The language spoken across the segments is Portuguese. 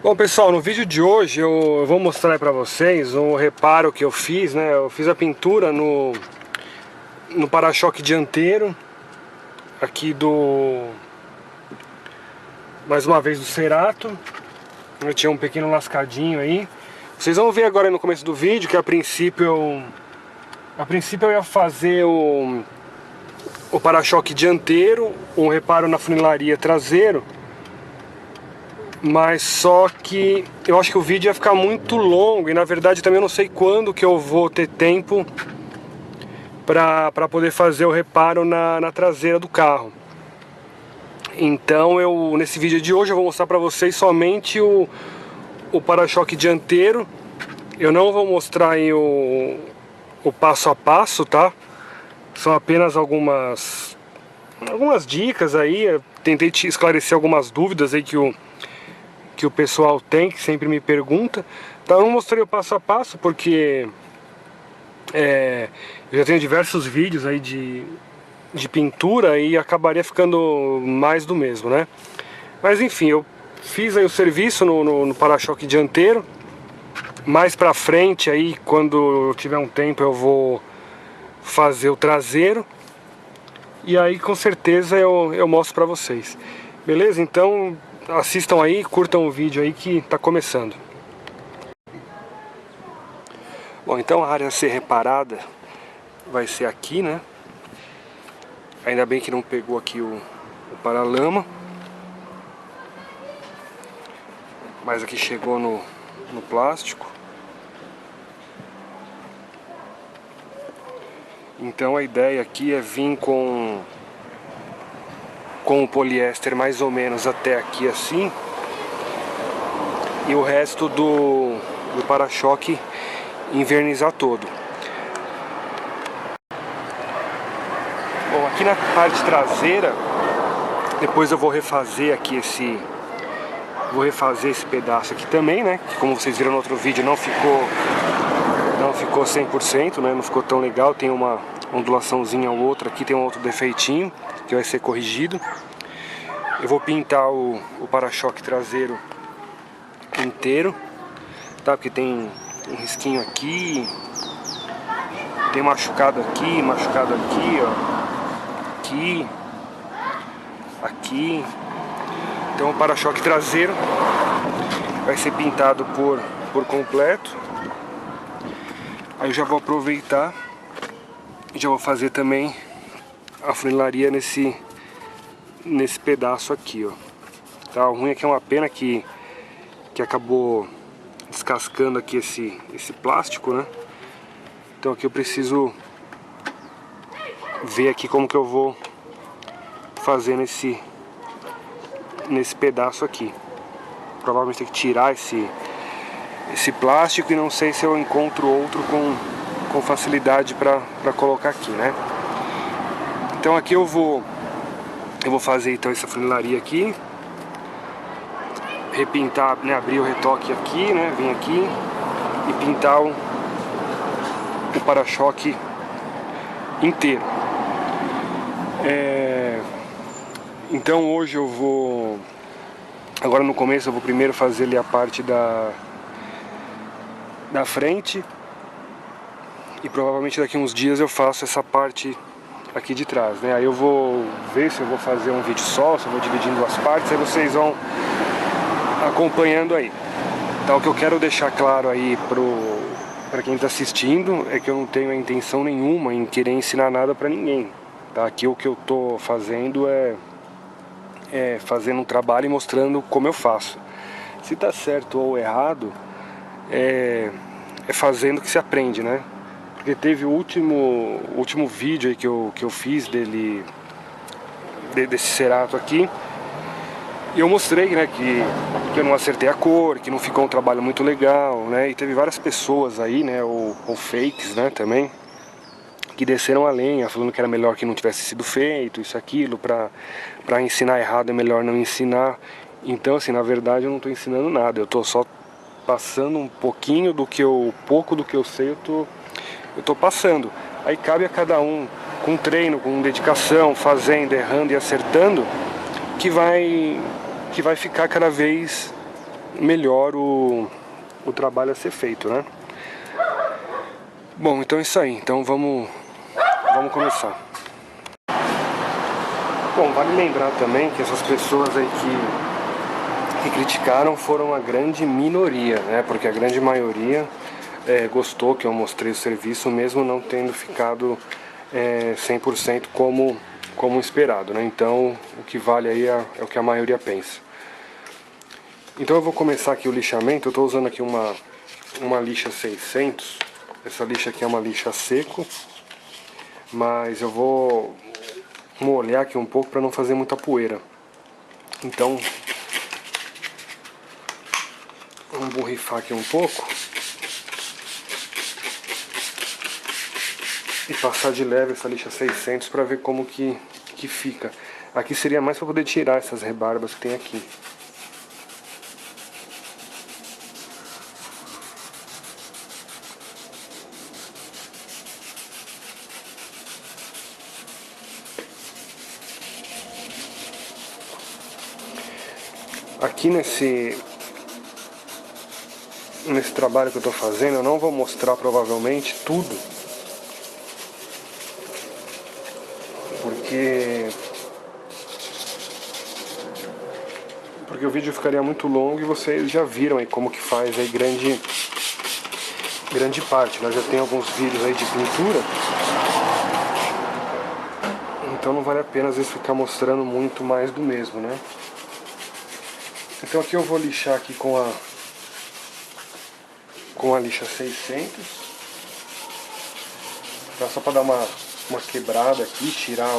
Bom pessoal, no vídeo de hoje eu vou mostrar para vocês um reparo que eu fiz, né? Eu fiz a pintura no para-choque dianteiro aqui mais uma vez do Cerato. Eu tinha um pequeno lascadinho aí. Vocês vão ver agora no começo do vídeo que a princípio eu ia fazer o para-choque dianteiro, um reparo na funilaria traseiro. Mas só que eu acho que o vídeo ia ficar muito longo e na verdade também eu não sei quando que eu vou ter tempo para poder fazer o reparo na traseira do carro. Então nesse vídeo de hoje eu vou mostrar para vocês somente o para-choque dianteiro. Eu não vou mostrar aí o passo a passo, tá? São apenas algumas dicas aí. Eu tentei te esclarecer algumas dúvidas aí que o pessoal tem, que sempre me pergunta. Então eu não mostrei o passo a passo porque eu já tenho diversos vídeos aí de pintura e acabaria ficando mais do mesmo, né? Mas enfim, eu fiz aí o serviço no para-choque dianteiro. Mais pra frente aí, quando eu tiver um tempo, eu vou fazer o traseiro. E aí com certeza eu mostro pra vocês. Beleza? Então assistam aí, curtam o vídeo aí que tá começando. Bom, então a área a ser reparada vai ser aqui, né? Ainda bem que não pegou aqui o paralama. Mas aqui chegou no plástico. Então a ideia aqui é vir com o poliéster mais ou menos até aqui assim. E o resto do para-choque invernizar todo. Bom, aqui na parte traseira, depois eu vou refazer aqui esse pedaço aqui também, né? Que como vocês viram no outro vídeo não ficou 100%, né? Não ficou tão legal, tem uma ondulaçãozinha ou outra aqui, tem um outro defeitinho que vai ser corrigido. Eu vou pintar o para-choque traseiro inteiro, tá? Porque tem um risquinho aqui, tem machucado aqui, ó, aqui. Então o para-choque traseiro vai ser pintado por completo. Aí eu já vou aproveitar e já vou fazer também a funilaria nesse pedaço aqui, ó. Tá, o ruim é que é uma pena que acabou descascando aqui esse plástico, né? Então aqui eu preciso ver aqui como que eu vou fazer nesse pedaço aqui. Provavelmente tem que tirar esse plástico e não sei se eu encontro outro com facilidade para colocar aqui, né? Então aqui eu vou fazer então essa funilaria aqui, repintar, né, abrir o retoque aqui, né, vir aqui e pintar o para-choque inteiro. Então hoje eu vou, agora no começo eu vou primeiro fazer ali a parte da frente e provavelmente daqui uns dias eu faço essa parte aqui de trás, né? Aí eu vou ver se eu vou fazer um vídeo só, se eu vou dividir em duas partes, aí vocês vão acompanhando aí. Então o que eu quero deixar claro aí para quem está assistindo é que eu não tenho a intenção nenhuma em querer ensinar nada para ninguém, tá? Aqui o que eu tô fazendo é fazendo um trabalho e mostrando como eu faço. Se tá certo ou errado, é fazendo que se aprende, né? Porque teve o último vídeo aí que eu fiz desse Cerato aqui, e eu mostrei, né, que eu não acertei a cor, que não ficou um trabalho muito legal, né? E teve várias pessoas aí, né, ou fakes, né, também, que desceram a lenha, falando que era melhor que não tivesse sido feito, isso, aquilo, pra ensinar errado é melhor não ensinar. Então, assim, na verdade eu não tô ensinando nada, eu tô só passando um pouquinho pouco do que eu sei, eu tô passando. Aí cabe a cada um, com treino, com dedicação, fazendo, errando e acertando, que vai ficar cada vez melhor o trabalho a ser feito, né? Bom, então é isso aí. Então vamos começar. Bom, vale lembrar também que essas pessoas aí que criticaram foram a grande minoria, né? Porque a grande maioria gostou que eu mostrei o serviço, mesmo não tendo ficado 100% como esperado, né? Então o que vale aí é o que a maioria pensa. Então eu vou começar aqui o lixamento. Eu estou usando aqui uma lixa 600. Essa lixa aqui é uma lixa seco, mas eu vou molhar aqui um pouco para não fazer muita poeira. Então vamos borrifar aqui um pouco e passar de leve essa lixa 600 para ver como que fica. Aqui seria mais para poder tirar essas rebarbas que tem aqui. Aqui nesse trabalho que eu estou fazendo, eu não vou mostrar provavelmente tudo, porque o vídeo ficaria muito longo e vocês já viram aí como que faz aí grande parte. Nós já tem alguns vídeos aí de pintura, então não vale a pena às vezes ficar mostrando muito mais do mesmo, né? Então aqui eu vou lixar aqui com a lixa 600, tá? Só para dar uma quebrada aqui, tirar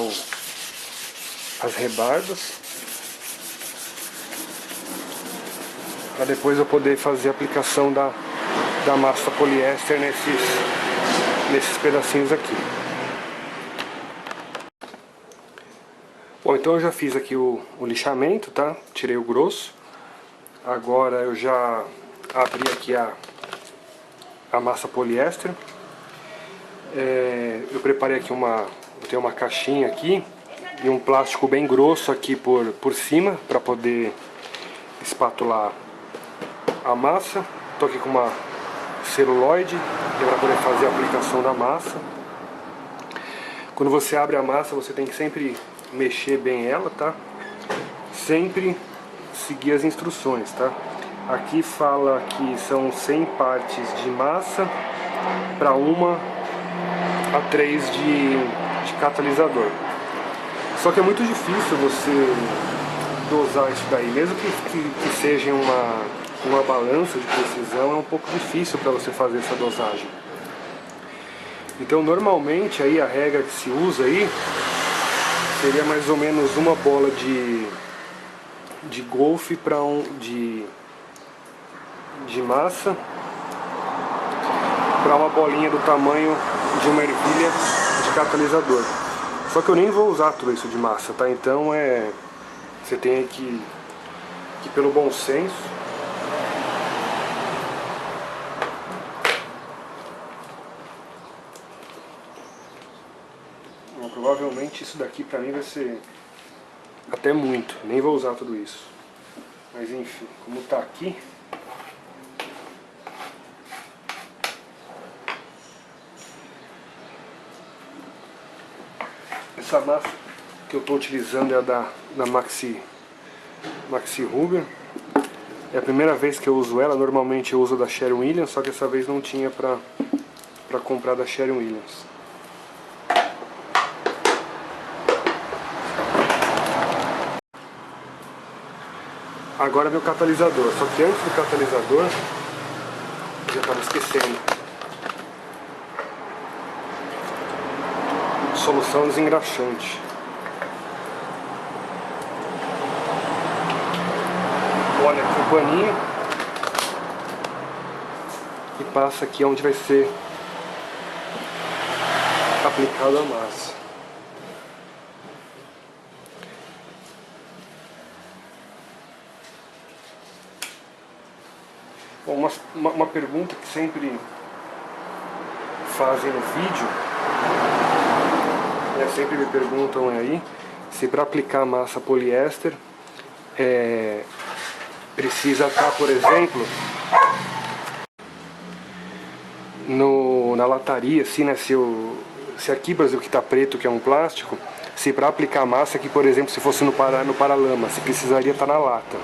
as rebarbas, para depois eu poder fazer a aplicação da massa poliéster nesses pedacinhos aqui. Bom, então eu já fiz aqui o lixamento, tá? Tirei o grosso. Agora eu já abri aqui a massa poliéster. Eu preparei aqui eu tenho uma caixinha aqui e um plástico bem grosso aqui por cima para poder espatular a massa. Estou aqui com uma celuloide para poder fazer a aplicação da massa. Quando você abre a massa, você tem que sempre mexer bem ela, tá? Sempre seguir as instruções, tá? Aqui fala que são 100 partes de massa para 1 a 3 de catalisador. Só que é muito difícil você dosar isso daí, mesmo que seja uma balança de precisão, é um pouco difícil para você fazer essa dosagem. Então normalmente aí a regra que se usa aí seria mais ou menos uma bola de golfe para de massa para uma bolinha do tamanho de uma ervilha de catalisador. Só que eu nem vou usar tudo isso de massa, tá? Então você tem que pelo bom senso provavelmente isso daqui pra mim vai ser até muito, nem vou usar tudo isso. Mas enfim, como tá aqui, essa massa que eu estou utilizando é a da Maxi Huber. É a primeira vez que eu uso ela. Normalmente eu uso da Sherwin-Williams, só que essa vez não tinha pra comprar da Sherwin-Williams. Agora meu catalisador, só que antes do catalisador, eu já estava esquecendo. Solução desengraxante. Olha aqui o paninho e passa aqui onde vai ser aplicado a massa. Bom, uma pergunta que sempre fazem no vídeo, sempre me perguntam aí, se para aplicar massa poliéster precisa estar, por exemplo, na lataria, assim, né? Se aqui, Brasil, que está preto, que é um plástico, se para aplicar massa aqui, por exemplo, se fosse no paralama, se precisaria estar na lata.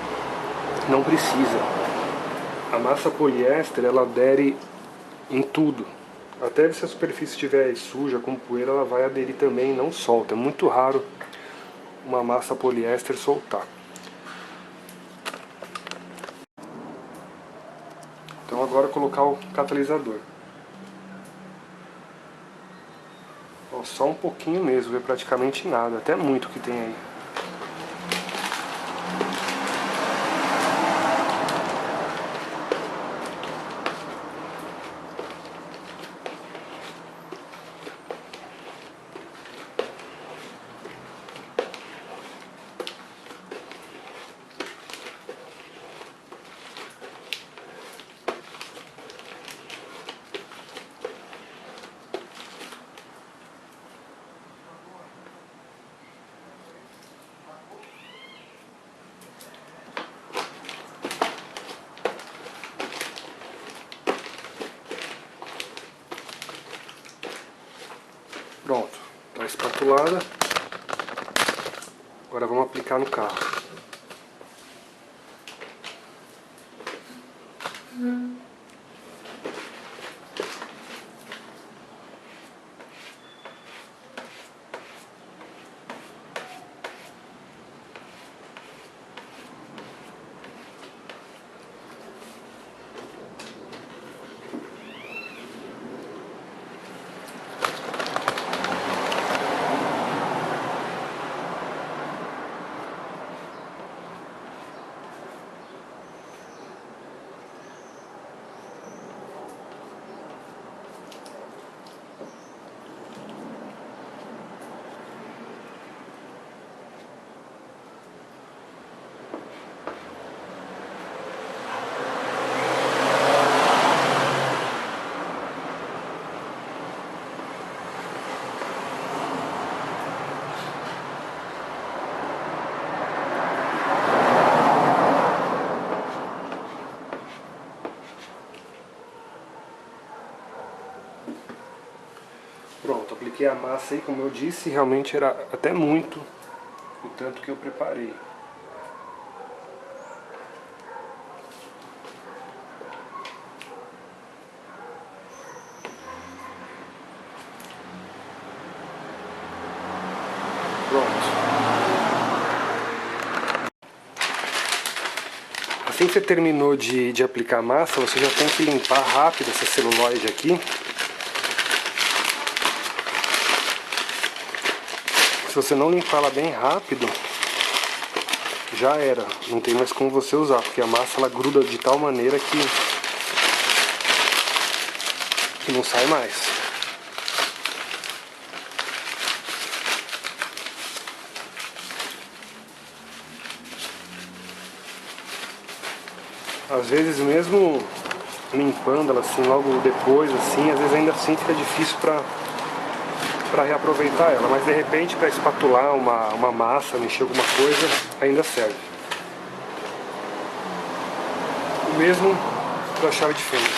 Não precisa. A massa poliéster, ela adere em tudo. Até se a superfície estiver suja, com poeira, ela vai aderir também e não solta. É muito raro uma massa poliéster soltar. Então agora colocar o catalisador. Ó, só um pouquinho mesmo, é praticamente nada, até muito que tem aí. Pronto, tá espatulada. Agora vamos aplicar no carro. Pronto, apliquei a massa aí, como eu disse, realmente era até muito o tanto que eu preparei. Pronto. Assim que você terminou de aplicar a massa, você já tem que limpar rápido essa celulóide aqui. Se você não limpar ela bem rápido, já era, não tem mais como você usar, porque a massa ela gruda de tal maneira que não sai mais. Às vezes mesmo limpando ela assim logo depois, assim, às vezes ainda assim fica difícil para reaproveitar ela, mas de repente para espatular uma massa, mexer alguma coisa, ainda serve. O mesmo para a chave de fenda.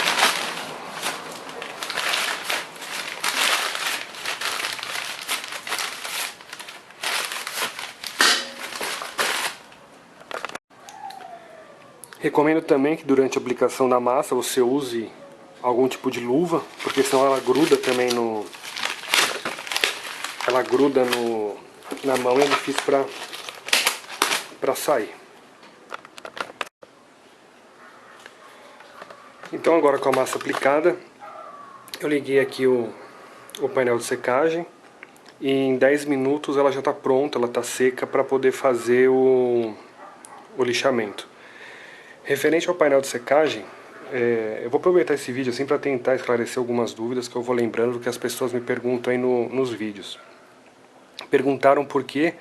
Recomendo também que durante a aplicação da massa você use algum tipo de luva, porque senão ela gruda também na mão e é difícil para sair. Então agora com a massa aplicada, eu liguei aqui o painel de secagem e em 10 minutos ela já está pronta, ela está seca para poder fazer o lixamento. Referente ao painel de secagem, eu vou aproveitar esse vídeo assim para tentar esclarecer algumas dúvidas que eu vou lembrando que as pessoas me perguntam aí nos vídeos. Perguntaram por que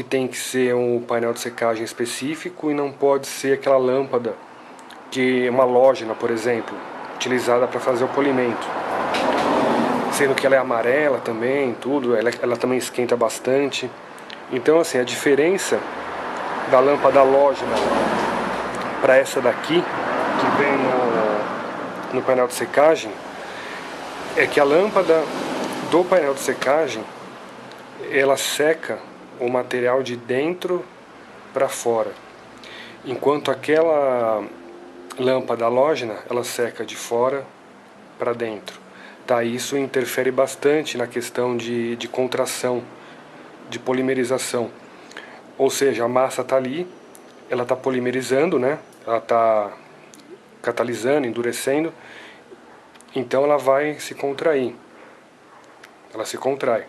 tem que ser um painel de secagem específico e não pode ser aquela lâmpada de uma halógena, por exemplo, utilizada para fazer o polimento. Sendo que ela é amarela também, tudo, ela também esquenta bastante. Então assim, a diferença da lâmpada halógena para essa daqui, que vem no painel de secagem, é que a lâmpada do painel de secagem, ela seca o material de dentro para fora, enquanto aquela lâmpada halógena, ela seca de fora para dentro. Tá, isso interfere bastante na questão de contração, de polimerização. Ou seja, a massa está ali, ela está polimerizando, né? Ela está catalisando, endurecendo, então ela vai se contrair. Ela se contrai.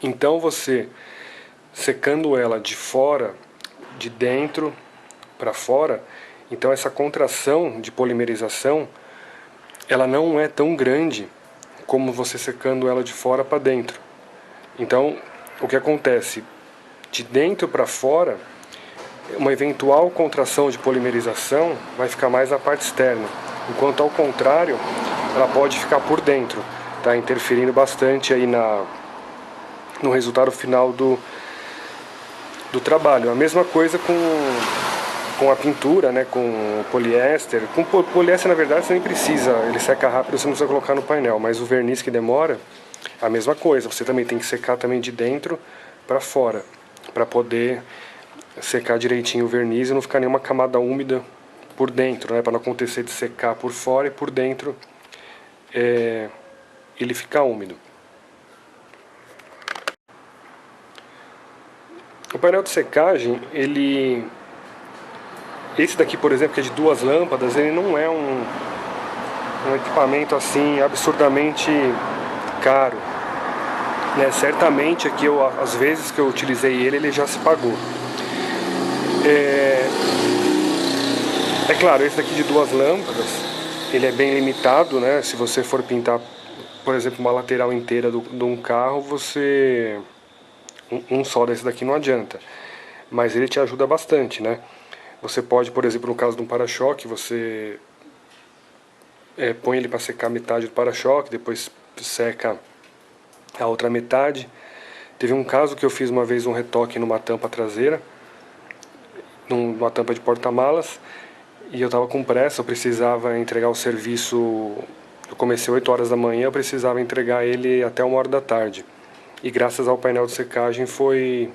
Então você, secando ela de fora, de dentro para fora, então essa contração de polimerização, ela não é tão grande como você secando ela de fora para dentro. Então, o que acontece? De dentro para fora, uma eventual contração de polimerização vai ficar mais na parte externa, enquanto ao contrário, ela pode ficar por dentro, tá interferindo bastante aí no resultado final do trabalho. A mesma coisa com a pintura, né, com poliéster. Com poliéster, na verdade, você nem precisa, ele seca rápido, você não precisa colocar no painel, mas o verniz que demora, a mesma coisa, você também tem que secar também de dentro para fora, para poder secar direitinho o verniz e não ficar nenhuma camada úmida por dentro, né, para não acontecer de secar por fora e por dentro ele ficar úmido. O painel de secagem, esse daqui, por exemplo, que é de 2 lâmpadas, ele não é um equipamento assim absurdamente caro, né? Certamente aqui as vezes que eu utilizei ele já se pagou. É claro, esse daqui de 2 lâmpadas, ele é bem limitado, né? Se você for pintar, por exemplo, uma lateral inteira de um carro, um só desse daqui não adianta. Mas ele te ajuda bastante, né? Você pode, por exemplo, no caso de um para-choque, você põe ele para secar metade do para-choque, depois seca a outra metade. Teve um caso que eu fiz uma vez um retoque numa tampa traseira, numa tampa de porta-malas, e eu estava com pressa, eu precisava entregar o serviço, eu comecei 8 horas da manhã, eu precisava entregar ele até 1 hora da tarde. E graças ao painel de secagem foi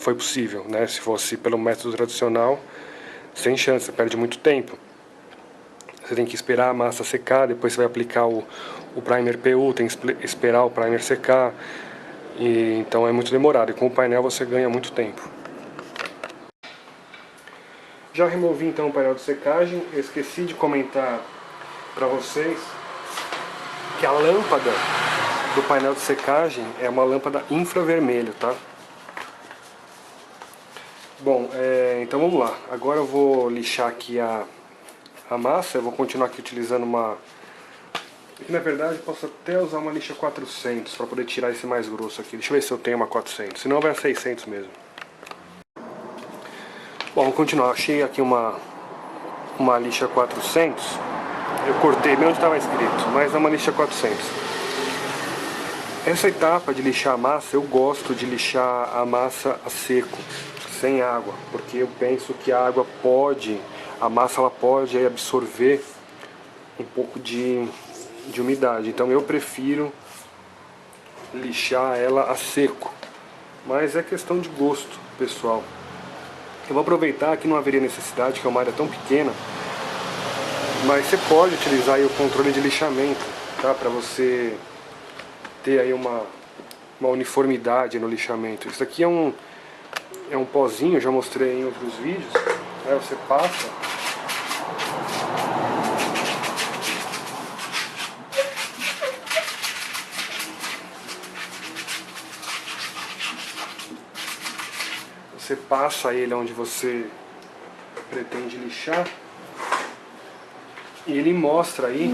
possível, né? Se fosse pelo método tradicional, sem chance, você perde muito tempo. Você tem que esperar a massa secar, depois você vai aplicar o primer PU, tem que esperar o primer secar, e então é muito demorado. E com o painel você ganha muito tempo. Já removi então o painel de secagem. Eu esqueci de comentar para vocês que a lâmpada do painel de secagem é uma lâmpada infravermelho, tá? Bom, então vamos lá. Agora eu vou lixar aqui a massa. Eu vou continuar aqui utilizando uma... Aqui, na verdade, eu posso até usar uma lixa 400 para poder tirar esse mais grosso aqui. Deixa eu ver se eu tenho uma 400, senão vai a 600 mesmo. Bom, vamos continuar. Achei aqui uma lixa 400. Eu cortei bem onde estava escrito, mas é uma lixa 400. Essa etapa de lixar a massa, eu gosto de lixar a massa a seco, sem água, porque eu penso que a massa ela pode aí absorver um pouco de umidade. Então eu prefiro lixar ela a seco, mas é questão de gosto pessoal. Eu vou aproveitar que não haveria necessidade, que é uma área tão pequena, mas você pode utilizar aí o controle de lixamento, tá? Para você ter aí uma uniformidade no lixamento. Isso aqui é um pozinho, já mostrei em outros vídeos, né? Você passa, ele onde você pretende lixar e ele mostra aí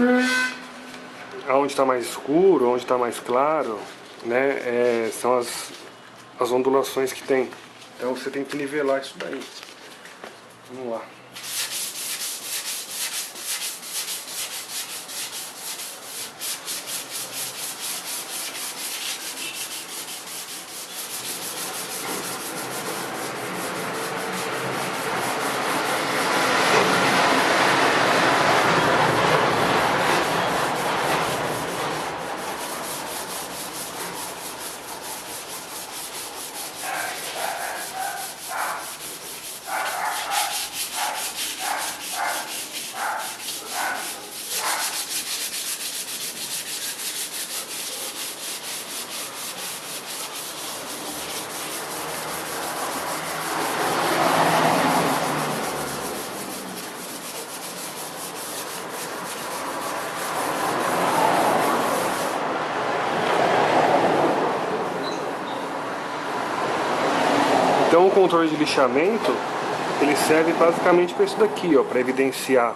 aonde está mais escuro, onde está mais claro, né? São as ondulações que tem. Então você tem que nivelar isso daí. Vamos lá. Então o controle de lixamento, ele serve basicamente para isso daqui, ó, para evidenciar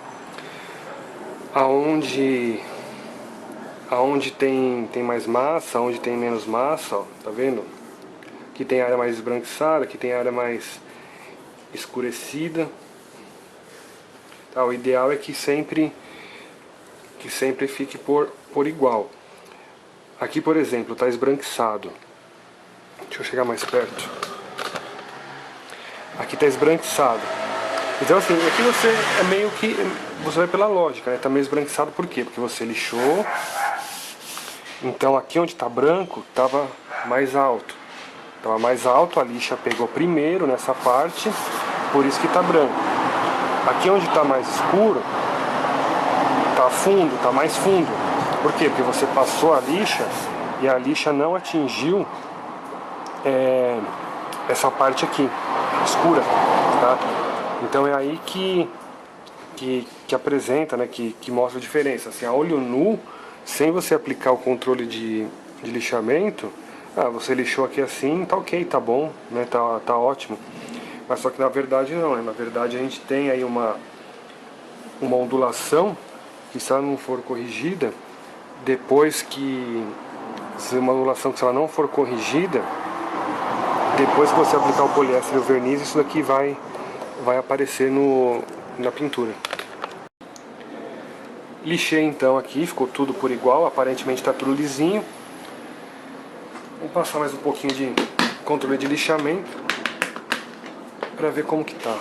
aonde tem mais massa, aonde tem menos massa, ó, tá vendo? Aqui tem área mais esbranquiçada, aqui tem área mais escurecida. Tá, o ideal é que sempre fique por igual. Aqui, por exemplo, está esbranquiçado. Deixa eu chegar mais perto. Aqui está esbranquiçado. Então assim, aqui você é meio que... Você vai pela lógica, né? Tá meio esbranquiçado por quê? Porque você lixou. Então aqui onde está branco, estava mais alto. Estava mais alto, a lixa pegou primeiro nessa parte, por isso que está branco. Aqui onde está mais escuro, está fundo, está mais fundo. Por quê? Porque você passou a lixa e a lixa não atingiu essa parte aqui, escura, tá? Então é aí que apresenta, né, que mostra a diferença. Assim, a olho nu, sem você aplicar o controle de lixamento, você lixou aqui assim, tá ok, tá bom, né, tá ótimo. Mas só que na verdade não, né? Na verdade a gente tem aí uma ondulação que, se ela não for corrigida, depois que... uma ondulação que, se ela não for corrigida, depois que você aplicar o poliéster e o verniz, isso daqui vai aparecer na pintura. Lixei então aqui, ficou tudo por igual, aparentemente está tudo lisinho. Vou passar mais um pouquinho de controle de lixamento para ver como que tá.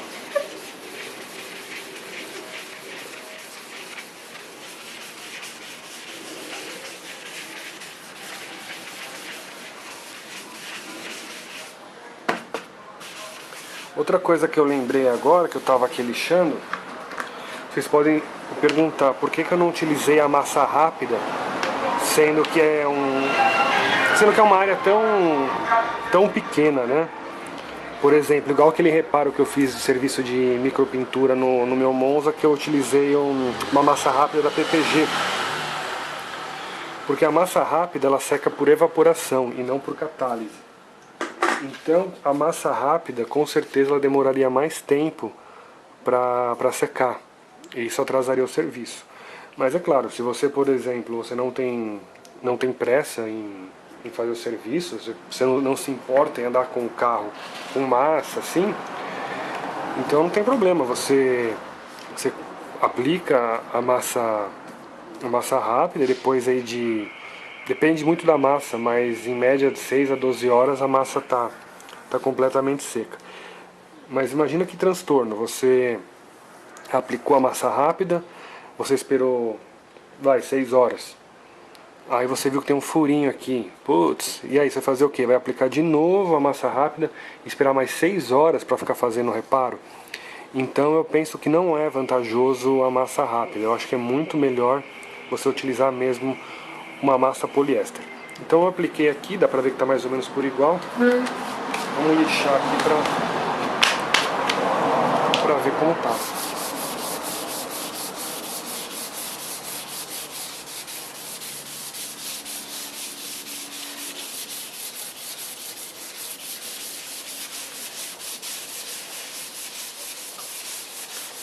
Outra coisa que eu lembrei agora, que eu estava aqui lixando, vocês podem perguntar por que eu não utilizei a massa rápida, sendo que é uma área tão pequena, né? Por exemplo, igual aquele reparo que eu fiz de serviço de micropintura no meu Monza, que eu utilizei uma massa rápida da PPG. Porque a massa rápida, ela seca por evaporação e não por catálise. Então a massa rápida, com certeza, ela demoraria mais tempo para secar. E isso atrasaria o serviço. Mas é claro, se você, por exemplo, você não tem pressa em fazer o serviço, você não se importa em andar com o carro com massa, assim, então não tem problema, você aplica a massa rápida, depois aí depende muito da massa, mas em média de 6 a 12 horas a massa tá completamente seca. Mas imagina que transtorno, você aplicou a massa rápida, você esperou, 6 horas. Aí você viu que tem um furinho aqui, putz, e aí você vai fazer o que? Vai aplicar de novo a massa rápida e esperar mais 6 horas para ficar fazendo o reparo? Então eu penso que não é vantajoso a massa rápida, eu acho que é muito melhor você utilizar mesmo uma massa poliéster. Então eu apliquei aqui, dá pra ver que tá mais ou menos por igual. Vamos lixar aqui pra ver como tá.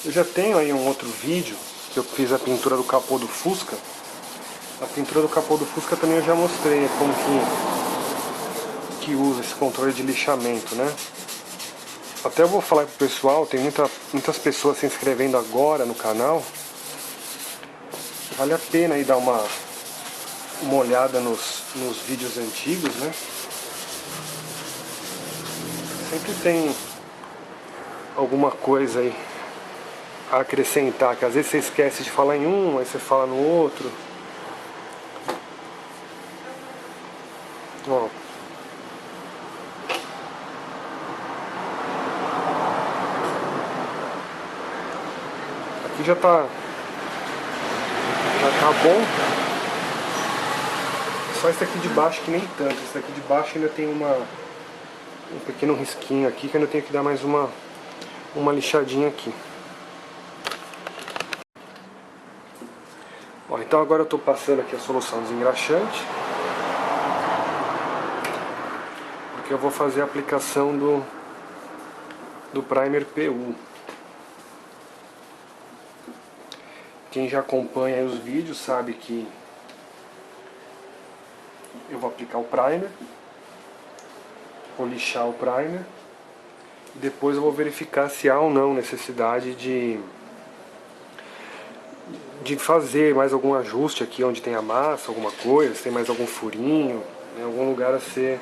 Eu já tenho aí um outro vídeo que eu fiz a pintura do capô do Fusca. A pintura do capô do Fusca também eu já mostrei como que usa esse controle de lixamento, né? Até eu vou falar pro pessoal, tem muitas pessoas se inscrevendo agora no canal. Vale a pena aí dar uma olhada nos vídeos antigos, né? Sempre tem alguma coisa aí a acrescentar, que às vezes você esquece de falar em um, aí você fala no outro. Ó. Aqui já tá bom. Só esse aqui de baixo que nem tanto. Esse daqui de baixo ainda tem um pequeno risquinho aqui que ainda tenho que dar mais uma lixadinha aqui. Ó, então agora eu estou passando aqui a solução desengraxante, porque eu vou fazer a aplicação do primer PU. Quem já acompanha os vídeos sabe que eu vou aplicar o primer, vou lixar o primer e depois eu vou verificar se há ou não necessidade de fazer mais algum ajuste aqui onde tem a massa, alguma coisa, se tem mais algum furinho, em algum lugar a ser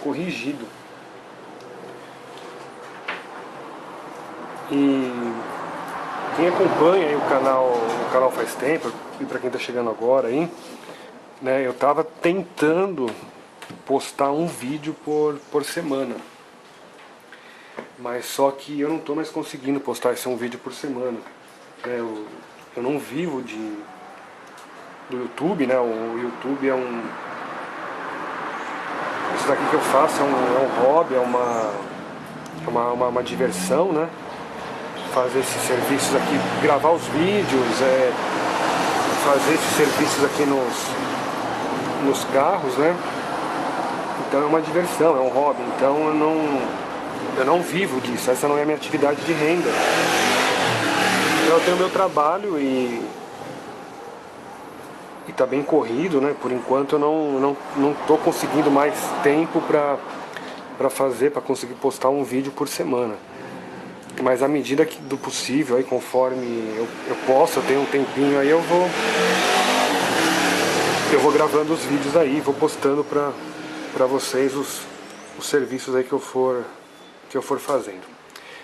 corrigido. E quem acompanha aí o canal faz tempo, e para quem está chegando agora aí, né, eu estava tentando postar um vídeo por semana, mas só que eu não estou mais conseguindo postar esse um vídeo por semana. Eu não vivo do YouTube, né? O YouTube é isso daqui que eu faço é um hobby, é uma diversão, né? Fazer esses serviços aqui, gravar os vídeos, fazer esses serviços aqui nos carros, né? Então é uma diversão, é um hobby, então eu não vivo disso, essa não é a minha atividade de renda. Eu tenho meu trabalho e tá bem corrido, né? Por enquanto eu não tô conseguindo mais tempo para conseguir postar um vídeo por semana. Mas à medida do possível, aí conforme eu posso, eu tenho um tempinho aí, eu vou gravando os vídeos aí, vou postando para vocês os serviços aí que eu for fazendo.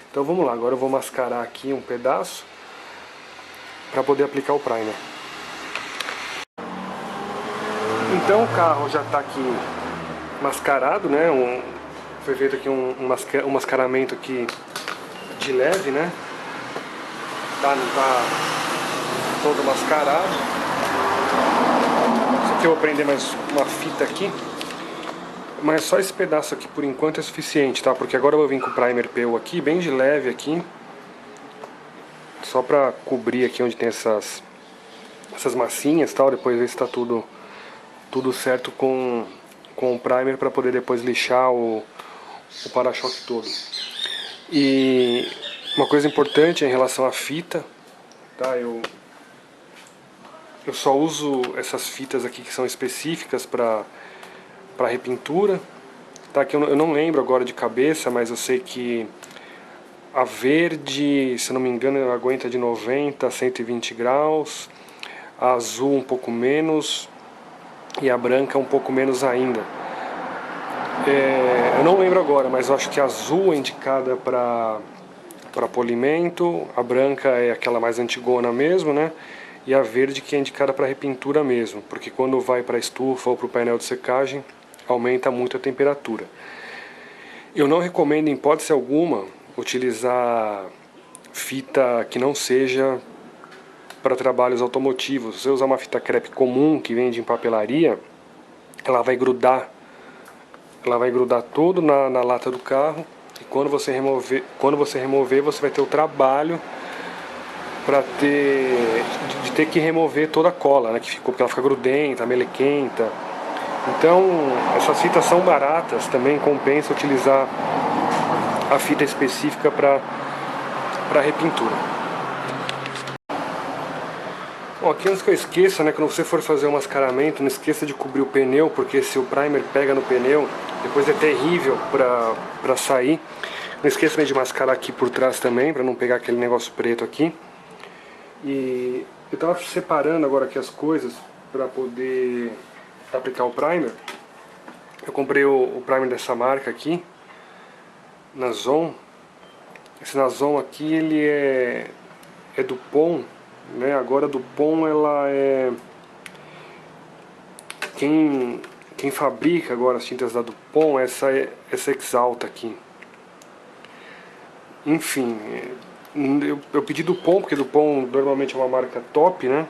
Então vamos lá, agora eu vou mascarar aqui um pedaço para poder aplicar o primer. Então o carro já está aqui mascarado, né? Foi feito aqui um mascaramento aqui de leve, né? Não tá todo mascarado. Isso aqui eu vou prender mais uma fita aqui. Mas só esse pedaço aqui por enquanto é suficiente, tá? Porque agora eu vou vir com o primer PU aqui, bem de leve aqui. Só pra cobrir aqui onde tem essas massinhas e tal. Depois ver se tá tudo certo com o primer para poder depois lixar o para-choque todo. E uma coisa importante em relação à fita, tá? Eu só uso essas fitas aqui que são específicas para repintura, tá? Que eu não lembro agora de cabeça, mas eu sei que a verde, se não me engano, aguenta de 90 a 120 graus, a azul um pouco menos e a branca um pouco menos ainda. Eu não lembro agora, mas eu acho que a azul é indicada para polimento, a branca é aquela mais antigona mesmo, né? E a verde que é indicada para repintura mesmo, porque quando vai para a estufa ou para o painel de secagem, aumenta muito a temperatura. Eu não recomendo em hipótese alguma utilizar fita que não seja para trabalhos automotivos. Se você usar uma fita crepe comum que vende em papelaria, ela vai grudar todo na lata do carro, e quando você remover, você vai ter o trabalho de ter que remover toda a cola, né, que ficou, porque ela fica grudenta, melequenta. Então essas fitas são baratas, também compensa utilizar a fita específica para repintura. Bom, aqui antes que eu esqueça, né, quando você for fazer o mascaramento, não esqueça de cobrir o pneu, porque se o primer pega no pneu, depois é terrível para sair. Não esqueça de mascarar aqui por trás também, para não pegar aquele negócio preto aqui. E eu estava separando agora aqui as coisas para poder aplicar o primer. Eu comprei o primer dessa marca aqui, Nazon. Esse Nazon aqui, ele é Dupont, né? Agora a Dupont, ela é... Quem fabrica agora as tintas da Dupont, essa Exalta aqui. Enfim, eu pedi Dupont, porque Dupont normalmente é uma marca top, né?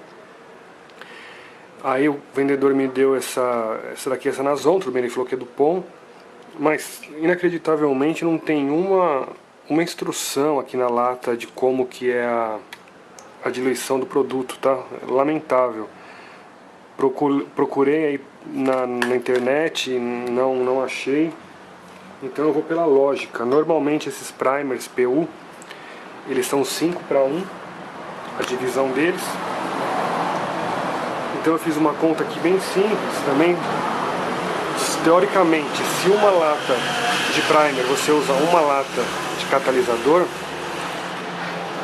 Aí o vendedor me deu essa daqui, essa Nazon, tudo bem, ele falou que é Dupont, mas inacreditavelmente não tem uma instrução aqui na lata de como que é a diluição do produto, tá? Lamentável. Procurei aí na internet, não achei. Então eu vou pela lógica. Normalmente esses primers PU, eles são 5:1, a divisão deles. Então eu fiz uma conta aqui bem simples também. Teoricamente, se uma lata de primer você usa uma lata de catalisador,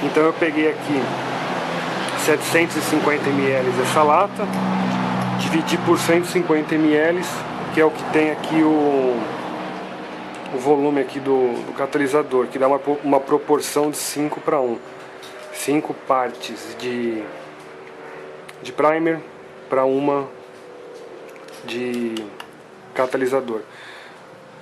então eu peguei aqui 750 ml essa lata, dividi por 150 ml, que é o que tem aqui o volume aqui do catalisador, que dá uma proporção de 5:1. 5 partes de primer para uma de catalisador.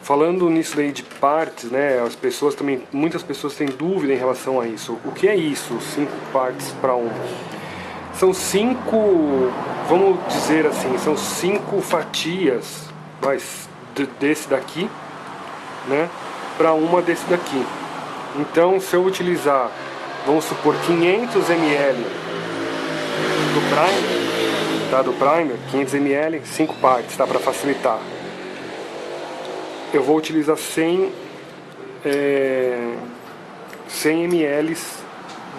Falando nisso daí de partes, né, as pessoas também, muitas pessoas têm dúvida em relação a isso. O que é isso, 5 partes para 1? São 5, vamos dizer assim, são 5 fatias desse daqui, né, para uma desse daqui. Então, se eu utilizar, vamos supor, 500 ml do primer, tá, do primer, 500 ml, 5 partes, tá, para facilitar. Eu vou utilizar 100 ml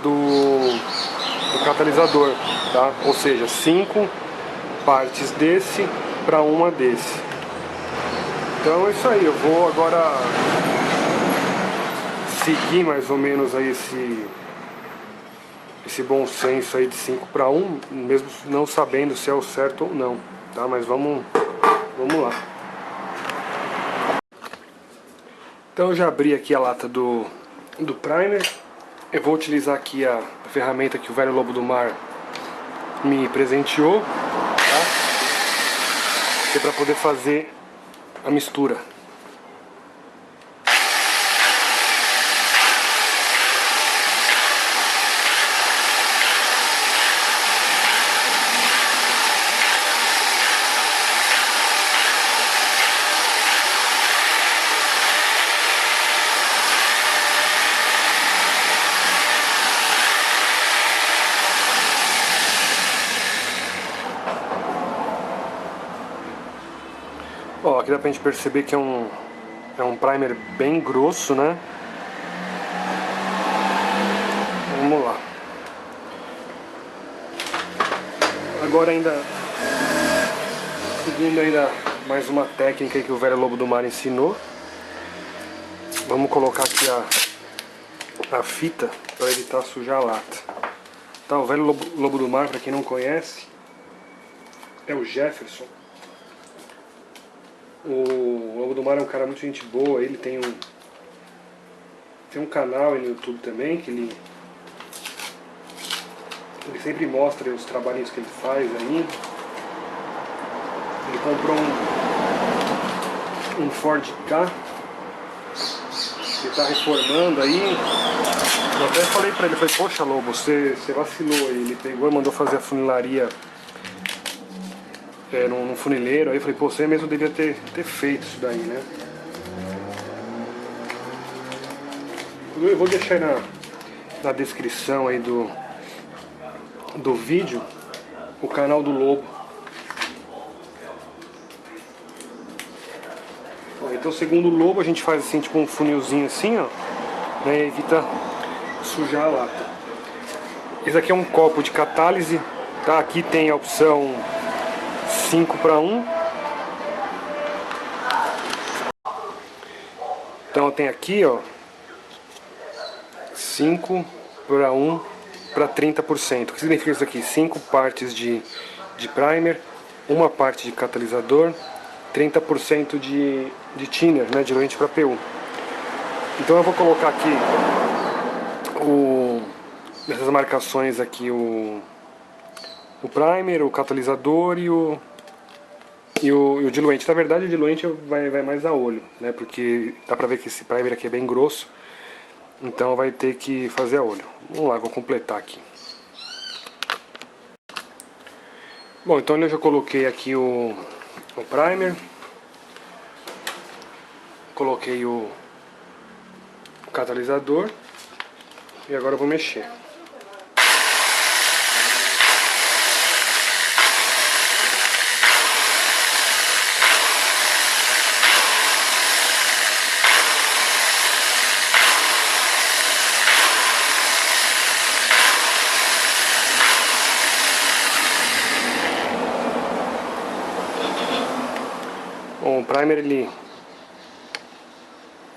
do catalisador, tá? Ou seja, 5 partes desse para uma desse. Então é isso aí, eu vou agora seguir mais ou menos aí esse bom senso aí de 5:1, mesmo não sabendo se é o certo ou não, tá? Mas vamos lá. Então eu já abri aqui a lata do primer. Eu vou utilizar aqui a ferramenta que o velho lobo do mar me presenteou, tá? Que é para poder fazer a mistura. Ó, aqui dá pra gente perceber que é um primer bem grosso, né? Vamos lá. Agora ainda, seguindo ainda mais uma técnica que o velho lobo do mar ensinou. Vamos colocar aqui a fita para evitar sujar a lata. Tá, o velho lobo do mar, para quem não conhece, é o Jefferson. O Lobo do Mar é um cara muito gente boa, ele tem um canal aí no YouTube também, que ele sempre mostra os trabalhinhos que ele faz aí. Ele comprou um Ford Ka, que está reformando aí. Eu até falei pra ele, falei, poxa Lobo, você vacilou aí. Ele pegou e mandou fazer a funilaria num funileiro, aí eu falei, pô, você mesmo devia ter feito isso daí, né? Eu vou deixar aí na descrição aí do vídeo o canal do Lobo. Então, segundo o Lobo, a gente faz assim, tipo um funilzinho assim, ó, né, e evita sujar a lata. Esse aqui é um copo de catálise, tá? Aqui tem a opção 5:1. Então tem aqui, ó, 5:1 para 30%. O que significa isso aqui? 5 partes de primer, uma parte de catalisador, 30% de thinner, né, diluente para PU. Então eu vou colocar aqui nessas marcações aqui o primer, o catalisador e o diluente. Na verdade o diluente vai mais a olho, né? Porque dá pra ver que esse primer aqui é bem grosso, então vai ter que fazer a olho. Vamos lá, vou completar aqui. Bom, então eu já coloquei aqui o primer, coloquei o catalisador e agora eu vou mexer. primer ele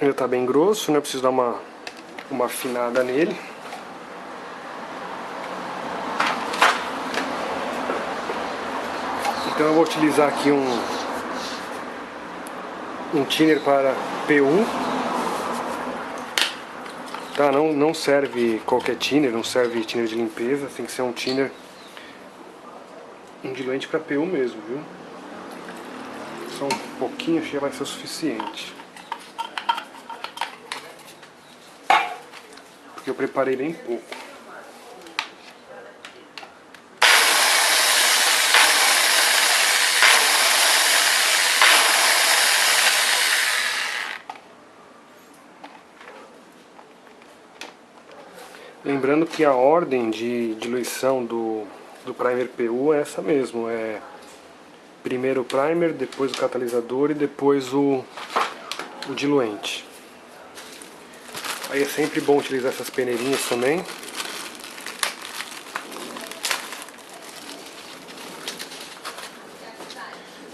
ainda tá bem grosso, né? Preciso dar uma afinada nele. Então eu vou utilizar aqui um thinner para PU. Tá, não serve qualquer thinner, não serve thinner de limpeza, tem que ser um thinner, um diluente para PU mesmo, viu? Só um pouquinho já vai ser o suficiente. Porque eu preparei bem pouco. Lembrando que a ordem de diluição do primer PU é essa mesmo, é primeiro o primer, depois o catalisador e depois o diluente. Aí é sempre bom utilizar essas peneirinhas também.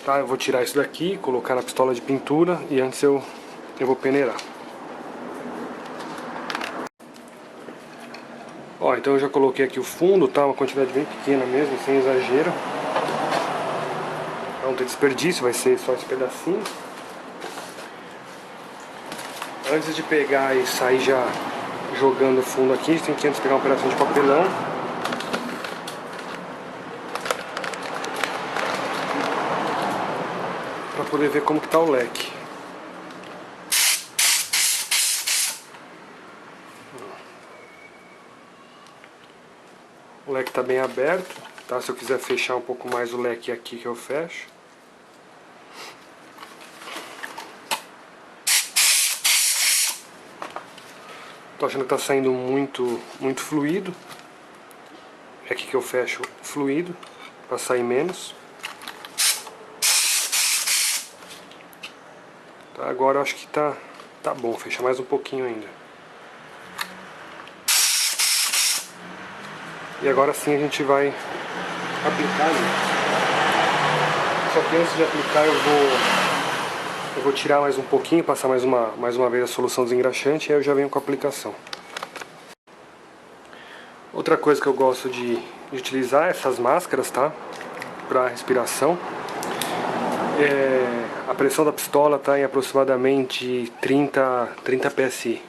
Tá, eu vou tirar isso daqui, colocar na pistola de pintura e antes eu vou peneirar. Ó, então eu já coloquei aqui o fundo, tá? Uma quantidade bem pequena mesmo, sem exagero. Não tem desperdício, vai ser só esse pedacinho. Antes de pegar e sair já jogando o fundo aqui, a gente tem que antes pegar um pedacinho de papelão. Pra poder ver como que tá o leque. O leque tá bem aberto, tá? Se eu quiser fechar um pouco mais o leque aqui que eu fecho. Tô achando que tá saindo muito fluido. É aqui que eu fecho o fluido, pra sair menos. Tá, agora eu acho que tá bom, fecha mais um pouquinho ainda. E agora sim a gente vai aplicar isso. Só que antes de aplicar eu vou tirar mais um pouquinho, passar mais uma vez a solução desengraxante e aí eu já venho com a aplicação. Outra coisa que eu gosto de utilizar é essas máscaras, tá? Para respiração. A pressão da pistola está em aproximadamente 30 PSI.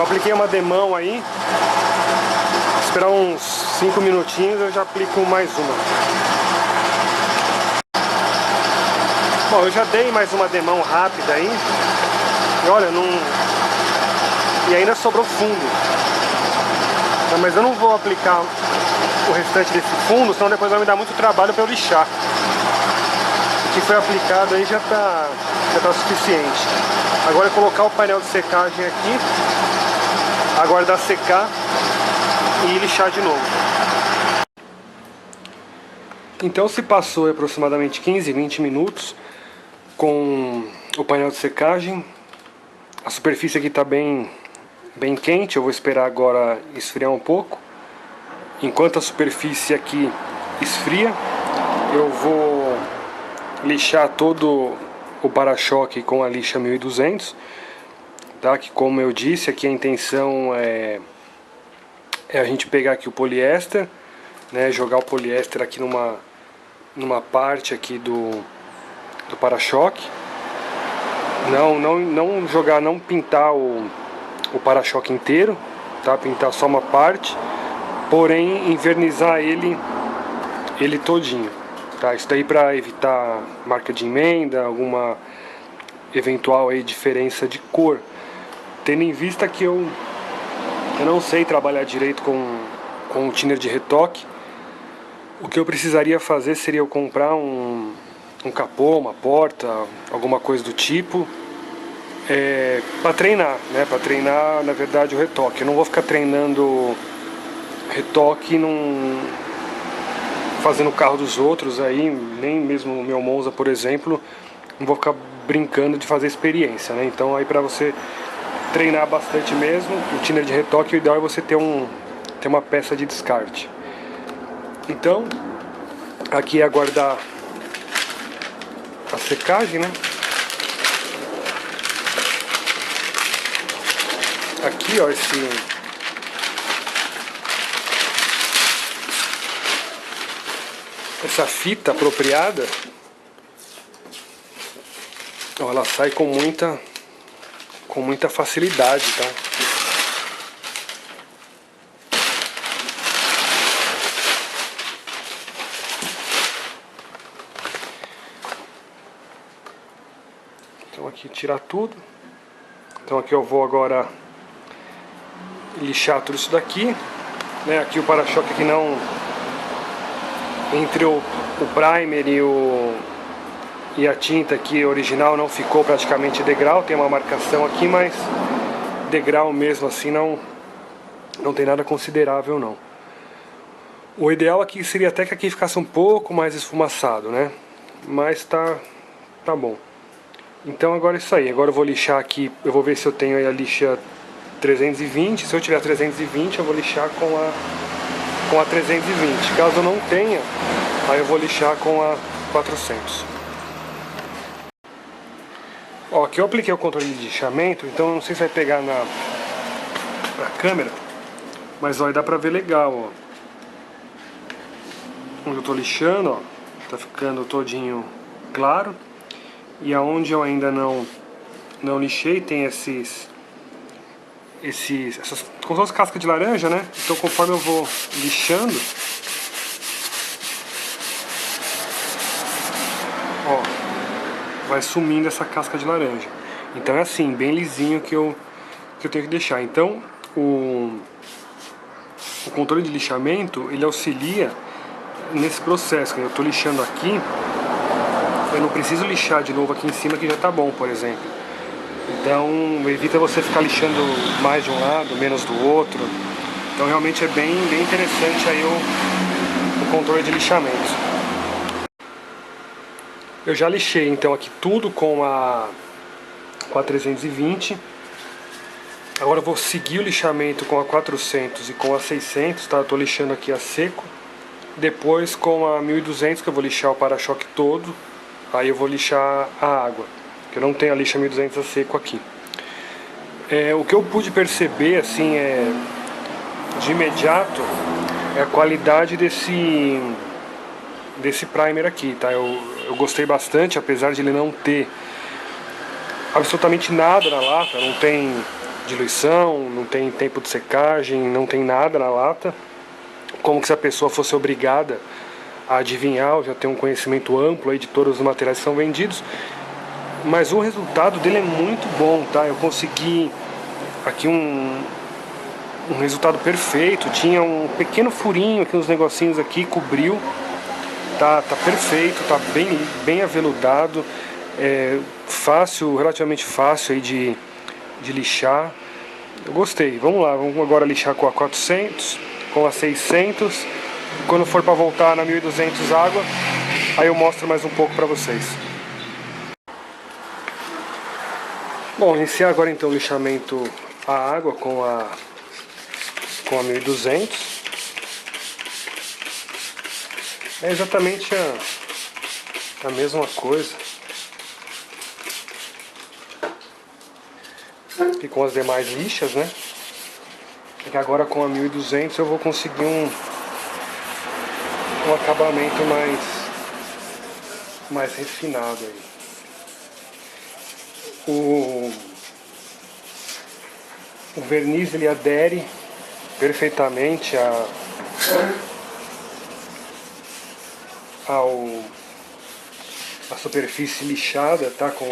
Apliquei uma demão aí. Esperar uns 5 minutinhos eu já aplico mais uma. Bom, eu já dei mais uma demão rápida aí. E olha, não... E ainda sobrou fundo. Mas eu não vou aplicar o restante desse fundo, senão depois vai me dar muito trabalho para eu lixar. O que foi aplicado aí já tá suficiente. Agora é colocar o painel de secagem aqui, aguardar secar e lixar de novo. Então se passou aproximadamente 15, 20 minutos com o painel de secagem. A superfície aqui está bem bem quente. Eu vou esperar agora esfriar um pouco. Enquanto a superfície aqui esfria, eu vou lixar todo o para-choque com a lixa 1200, tá? Que, como eu disse, aqui a intenção é a gente pegar aqui o poliéster, né? Jogar o poliéster aqui numa parte aqui do para-choque. Não jogar, não pintar o para-choque inteiro, tá? Pintar só uma parte, porém invernizar ele todinho, tá? Isso daí para evitar marca de emenda, alguma eventual aí diferença de cor, tendo em vista que eu não sei trabalhar direito com o thinner de retoque. O que eu precisaria fazer seria eu comprar um capô, uma porta, alguma coisa do tipo, para treinar, né? Para treinar, na verdade, o retoque. Eu não vou ficar treinando retoque fazendo o carro dos outros aí, nem mesmo o meu Monza, por exemplo, não vou ficar brincando de fazer experiência, né? Então aí para você treinar bastante mesmo, o thinner de retoque, o ideal é você ter uma peça de descarte. Então, aqui é aguardar a secagem, né? Aqui, ó, essa fita apropriada, ó, ela sai com muita facilidade, tá? Então aqui tirar tudo. Então aqui eu vou agora lixar tudo isso daqui, né? Aqui o para-choque aqui não, entre o primer e a tinta aqui original não ficou praticamente degrau, tem uma marcação aqui, mas degrau mesmo assim não tem nada considerável não. O ideal aqui seria até que aqui ficasse um pouco mais esfumaçado, né? Mas tá bom. Então agora é isso aí, agora eu vou lixar aqui, eu vou ver se eu tenho aí a lixa 320, se eu tiver 320 eu vou lixar com a 320, caso eu não tenha, aí eu vou lixar com a 400. Ó, aqui eu apliquei o controle de lixamento, então eu não sei se vai pegar na câmera, mas ó, dá pra ver legal, ó. Onde eu tô lixando, ó, tá ficando todinho claro. E aonde eu ainda não lixei, tem essas como se fosse casca de laranja, né? Então conforme eu vou lixando, ó, vai sumindo essa casca de laranja. Então é assim, bem lisinho que eu tenho que deixar. Então o controle de lixamento, ele auxilia nesse processo. Quando eu estou lixando aqui, eu não preciso lixar de novo aqui em cima, que já está bom, por exemplo. Então evita você ficar lixando mais de um lado, menos do outro. Então realmente é bem interessante aí o controle de lixamento. Eu já lixei então aqui tudo com a 320. Agora eu vou seguir o lixamento com a 400 e com a 600, tá? Eu tô lixando aqui a seco. Depois com a 1200, que eu vou lixar o para-choque todo. Aí eu vou lixar a água, que eu não tenho a lixa 1200 a seco aqui. O que eu pude perceber assim de imediato é a qualidade desse primer aqui, tá? Eu gostei bastante, apesar de ele não ter absolutamente nada na lata, não tem diluição, não tem tempo de secagem, não tem nada na lata, como que se a pessoa fosse obrigada a adivinhar, ou já tem um conhecimento amplo aí de todos os materiais que são vendidos. Mas o resultado dele é muito bom, tá? Eu consegui aqui um resultado perfeito. Tinha um pequeno furinho aqui, uns negocinhos aqui, cobriu. Tá perfeito, tá bem aveludado. Fácil, relativamente fácil aí de lixar. Eu gostei. Vamos lá, vamos agora lixar com a 400, com a 600. Quando for para voltar na 1200 água, aí eu mostro mais um pouco para vocês. Bom, iniciar agora então o lixamento a água com a 1200. É exatamente a mesma coisa que com as demais lixas, né? É que agora com a 1200 eu vou conseguir um acabamento mais refinado aí. O verniz ele adere perfeitamente à superfície lixada, tá? Com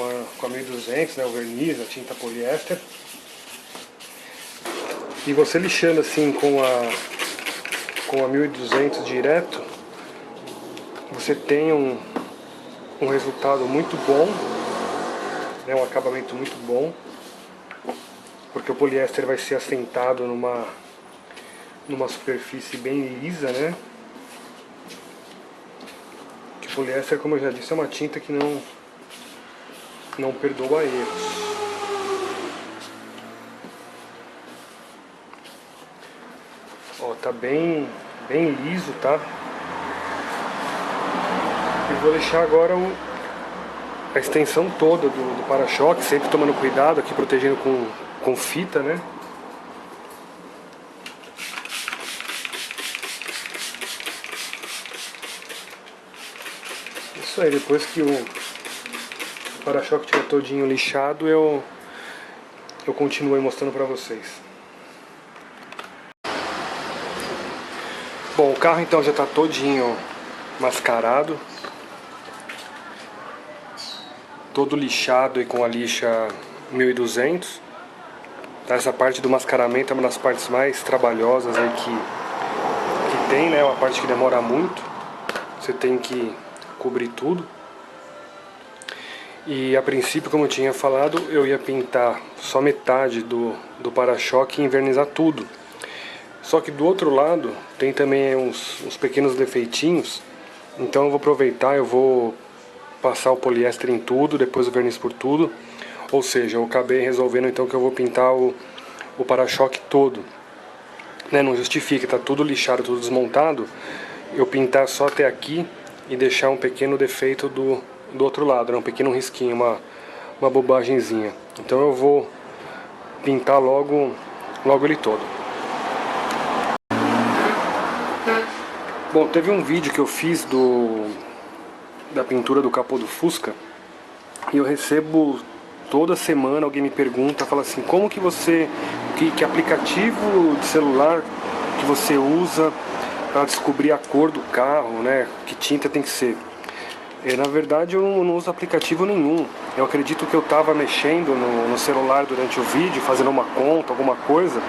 a 1200, né? O verniz, a tinta poliéster. E você lixando assim com a 1200 direto, você tem um resultado muito bom, né? Um acabamento muito bom, porque o poliéster vai ser assentado numa superfície bem lisa, né? Que o poliéster, como eu já disse, é uma tinta que não perdoa erros. Ó, tá bem liso, tá? E vou deixar agora a extensão toda do para-choque, sempre tomando cuidado aqui, protegendo com fita, né? Isso aí, depois que o para-choque estiver todinho lixado, eu continuo aí mostrando pra vocês. Bom, o carro então já está todinho mascarado, todo lixado e com a lixa 1200. Essa parte do mascaramento é uma das partes mais trabalhosas aí que tem, né? É uma parte que demora muito. Você tem que cobrir tudo. E a princípio, como eu tinha falado, eu ia pintar só metade do para-choque e invernizar tudo. Só que do outro lado tem também uns pequenos defeitinhos. Então eu vou aproveitar, eu vou passar o poliéster em tudo, depois o verniz por tudo. Ou seja, eu acabei resolvendo então que eu vou pintar o para-choque todo, né? Não justifica, tá tudo lixado, tudo desmontado, eu pintar só até aqui e deixar um pequeno defeito do outro lado, né? Um pequeno risquinho, uma bobagemzinha. Então eu vou pintar logo ele todo. Bom, teve um vídeo que eu fiz da pintura do capô do Fusca, e eu recebo toda semana, alguém me pergunta, fala assim, como que você, que aplicativo de celular que você usa para descobrir a cor do carro, né, que tinta tem que ser. Na verdade eu não uso aplicativo nenhum. Eu acredito que eu estava mexendo no celular durante o vídeo, fazendo uma conta, alguma coisa,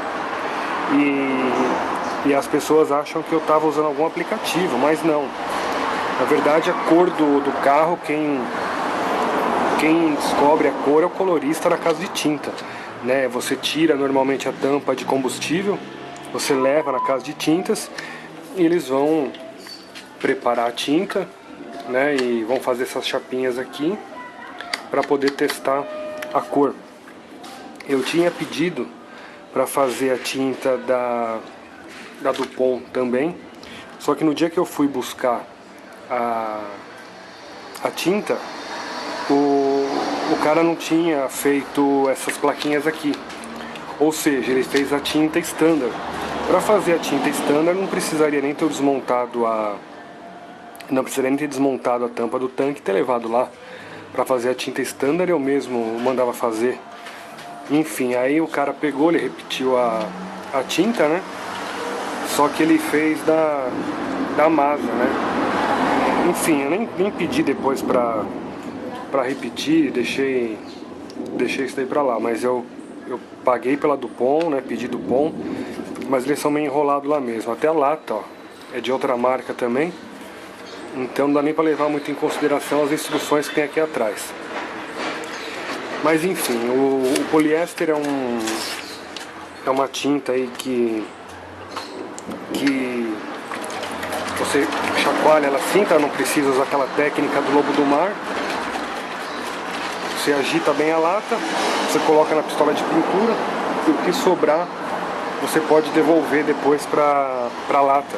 e as pessoas acham que eu estava usando algum aplicativo, mas não. Na verdade a cor do carro, quem descobre a cor é o colorista na casa de tinta, né? Você tira normalmente a tampa de combustível, você leva na casa de tintas e eles vão preparar a tinta, né? E vão fazer essas chapinhas aqui para poder testar a cor. Eu tinha pedido para fazer a tinta da Dupont também, só que no dia que eu fui buscar a tinta, o cara não tinha feito essas plaquinhas aqui, ou seja, ele fez a tinta standard. Para fazer a tinta standard não precisaria nem ter desmontado a tampa do tanque e ter levado lá. Para fazer a tinta standard eu mesmo mandava fazer. Enfim, aí o cara pegou, ele repetiu a tinta, né? Só que ele fez da Mazda, né? Enfim, eu nem pedi depois pra repetir, deixei isso daí pra lá. Mas eu paguei pela Dupont, né? Pedi Dupont, mas eles são meio enrolados lá mesmo. Até a lata, ó, é de outra marca também. Então não dá nem pra levar muito em consideração as instruções que tem aqui atrás. Mas enfim, o poliéster é uma tinta aí que você chacoalha ela assim, tá? Não precisa usar aquela técnica do lobo do mar. Você agita bem a lata, você coloca na pistola de pintura o que sobrar você pode devolver depois para lata,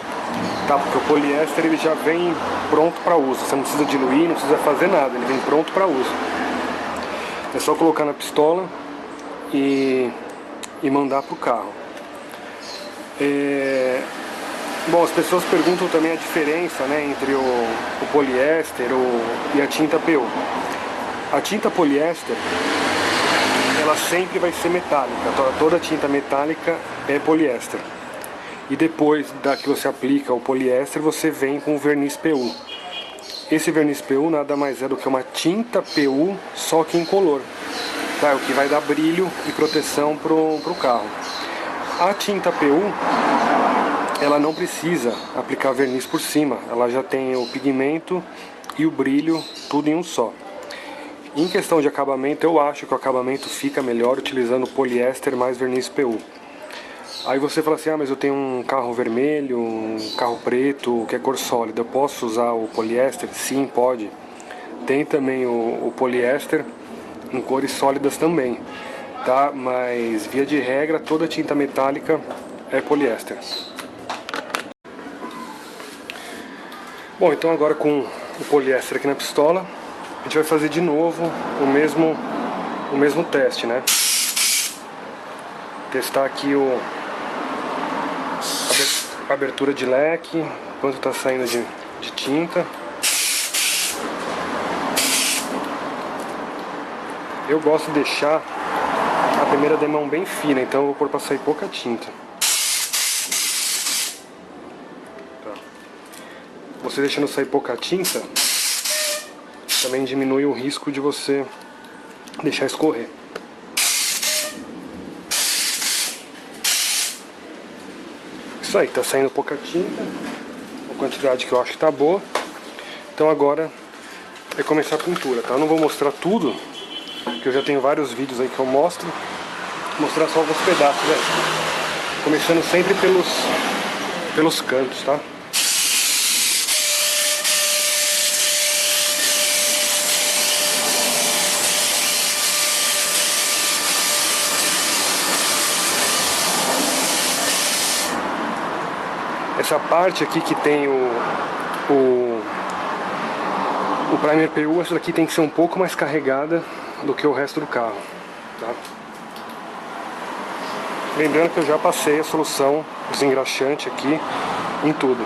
tá? Porque o poliéster ele já vem pronto para uso, você não precisa diluir, não precisa fazer nada, ele vem pronto para uso. É só colocar na pistola e mandar pro carro. Bom, as pessoas perguntam também a diferença, né, entre o poliéster e a tinta PU. A tinta poliéster, ela sempre vai ser metálica, toda tinta metálica é poliéster. E depois que você aplica o poliéster, você vem com o verniz PU. Esse verniz PU nada mais é do que uma tinta PU, só que incolor, tá? O que vai dar brilho e proteção pro carro. A tinta PU, ela não precisa aplicar verniz por cima, ela já tem o pigmento e o brilho tudo em um só. Em questão de acabamento, eu acho que o acabamento fica melhor utilizando poliéster mais verniz PU. Aí você fala assim, mas eu tenho um carro vermelho, um carro preto, que é cor sólida, eu posso usar o poliéster? Sim, pode. Tem também o poliéster em cores sólidas também, tá? Mas via de regra, toda tinta metálica é poliéster. Bom, então agora com o poliéster aqui na pistola, a gente vai fazer de novo o mesmo teste, né? Testar aqui a abertura de leque, quanto está saindo de tinta. Eu gosto de deixar a primeira demão bem fina, então eu vou pôr para sair pouca tinta. Tá. Você deixando sair pouca tinta, também diminui o risco de você deixar escorrer. Isso aí, tá saindo pouca tinta, a quantidade que eu acho que tá boa. Então agora é começar a pintura, tá? Eu não vou mostrar tudo, porque eu já tenho vários vídeos aí que eu mostro. Vou mostrar só alguns pedaços, né? Começando sempre pelos cantos, tá? Essa parte aqui que tem o primer PU, essa daqui tem que ser um pouco mais carregada do que o resto do carro, tá? Lembrando que eu já passei a solução desengraxante aqui em tudo.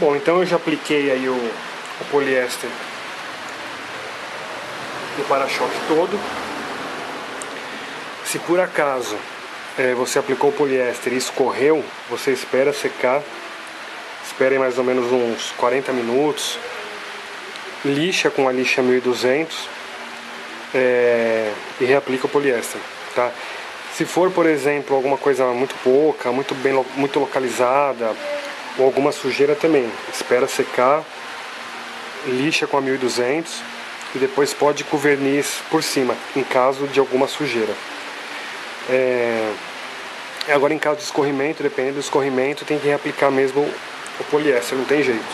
Bom, então eu já apliquei aí o poliéster no para-choque todo. Se por acaso você aplicou o poliéster e escorreu, você espera secar, espere mais ou menos uns 40 minutos, lixa com a lixa 1200 e reaplica o poliéster, tá? Se for, por exemplo, alguma coisa muito pouca, muito localizada, ou alguma sujeira também, espera secar, lixa com a 1200 e depois pode ir com o verniz por cima, em caso de alguma sujeira. Agora em caso de escorrimento, dependendo do escorrimento, tem que reaplicar mesmo o poliéster, não tem jeito.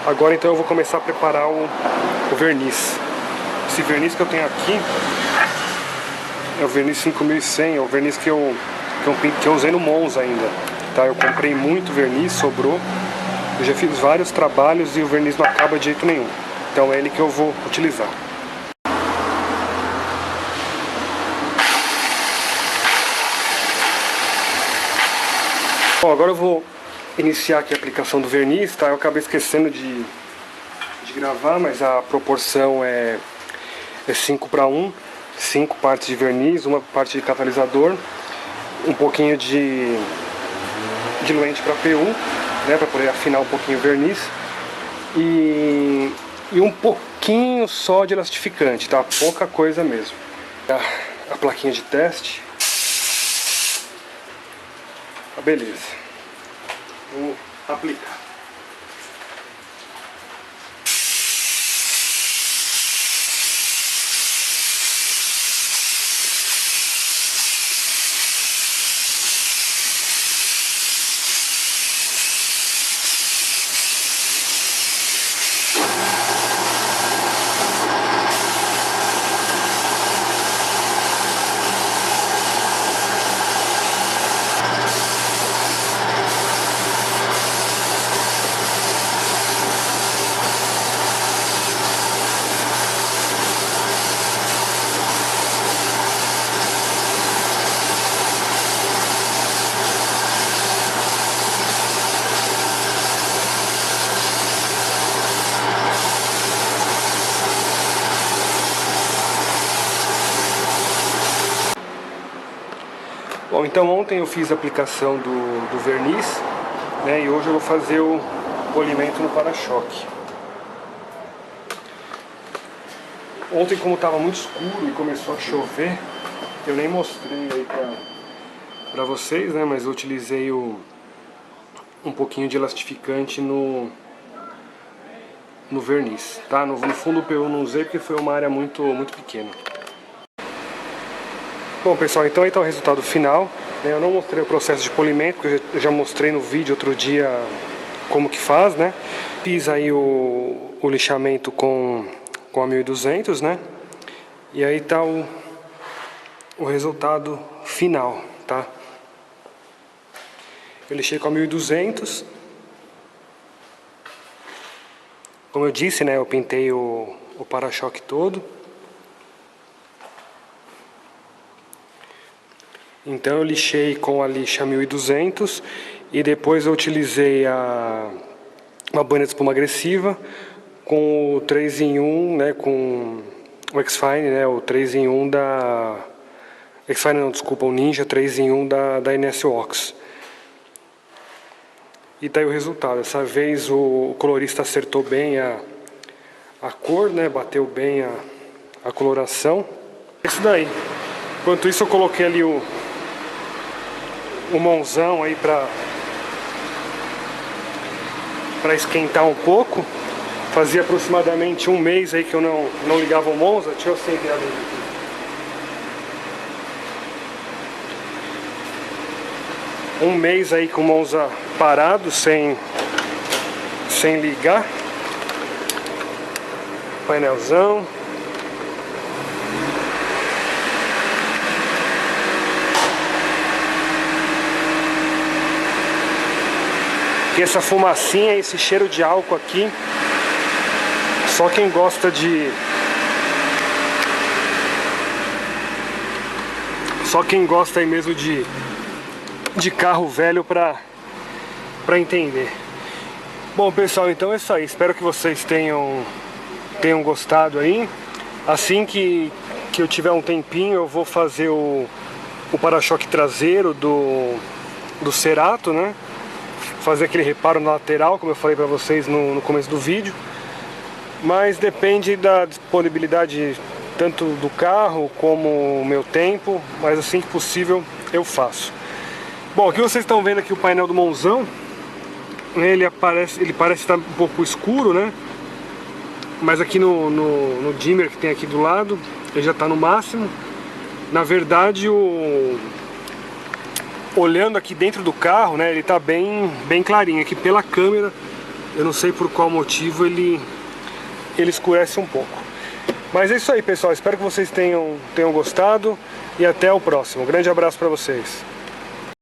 Agora então eu vou começar a preparar o verniz. Esse verniz que eu tenho aqui é o verniz 5100, é o verniz que eu usei no Monza ainda. Tá, eu comprei muito verniz, sobrou. Eu já fiz vários trabalhos e o verniz não acaba de jeito nenhum. Então é ele que eu vou utilizar. Bom, agora eu vou iniciar aqui a aplicação do verniz, tá? Eu acabei esquecendo de gravar, mas a proporção é 5:1, 5 partes de verniz, uma parte de catalisador. um pouquinho de diluente para PU, né, para poder afinar um pouquinho o verniz, e um pouquinho só de elastificante, tá? Pouca coisa mesmo. A plaquinha de teste. Beleza. Vou aplicar. Bom, então ontem eu fiz a aplicação do verniz, né, e hoje eu vou fazer o polimento no para-choque. Ontem, como estava muito escuro e começou a chover, eu nem mostrei aí pra vocês, né, mas eu utilizei um pouquinho de elastificante no verniz, tá? No fundo do PU eu não usei porque foi uma área muito pequena. Bom, pessoal, então aí está o resultado final. Eu não mostrei o processo de polimento, porque eu já mostrei no vídeo outro dia como que faz, né? Fiz aí o lixamento com a 1200, né? E aí tá o resultado final, tá? Eu lixei com a 1200. Como eu disse, né? Eu pintei o para-choque todo. Então eu lixei com a lixa 1200 e depois eu utilizei uma banha de espuma agressiva com o 3 em 1, né, com o X-Fine, né, o 3 em 1 da... X-Fine não, desculpa, o Ninja 3 em 1 da NS Wax. E tá aí o resultado. Dessa vez o colorista acertou bem a cor, né, bateu bem a coloração. Isso daí. Enquanto isso eu coloquei ali o Monzão aí pra esquentar um pouco. Fazia aproximadamente um mês aí que eu não ligava o Monza. Deixa eu acender a luz aqui. Um mês aí com o Monza parado, sem ligar. Painelzão. Que essa fumacinha, esse cheiro de álcool aqui, só quem gosta aí mesmo de carro velho pra entender. Bom, pessoal, então é isso aí. Espero que vocês tenham gostado aí. Assim que eu tiver um tempinho, eu vou fazer o para-choque traseiro do Cerato, né? Fazer aquele reparo na lateral, como eu falei para vocês no começo do vídeo. Mas depende da disponibilidade tanto do carro como o meu tempo, mas assim que possível eu faço. Bom, aqui vocês estão vendo aqui o painel do Monzão. Ele parece estar um pouco escuro, né? Mas aqui no dimmer que tem aqui do lado, ele já está no máximo. Na verdade, olhando aqui dentro do carro, né, ele tá bem clarinho. Aqui pela câmera, eu não sei por qual motivo ele escurece um pouco. Mas é isso aí, pessoal. Espero que vocês tenham gostado e até o próximo. Um grande abraço para vocês.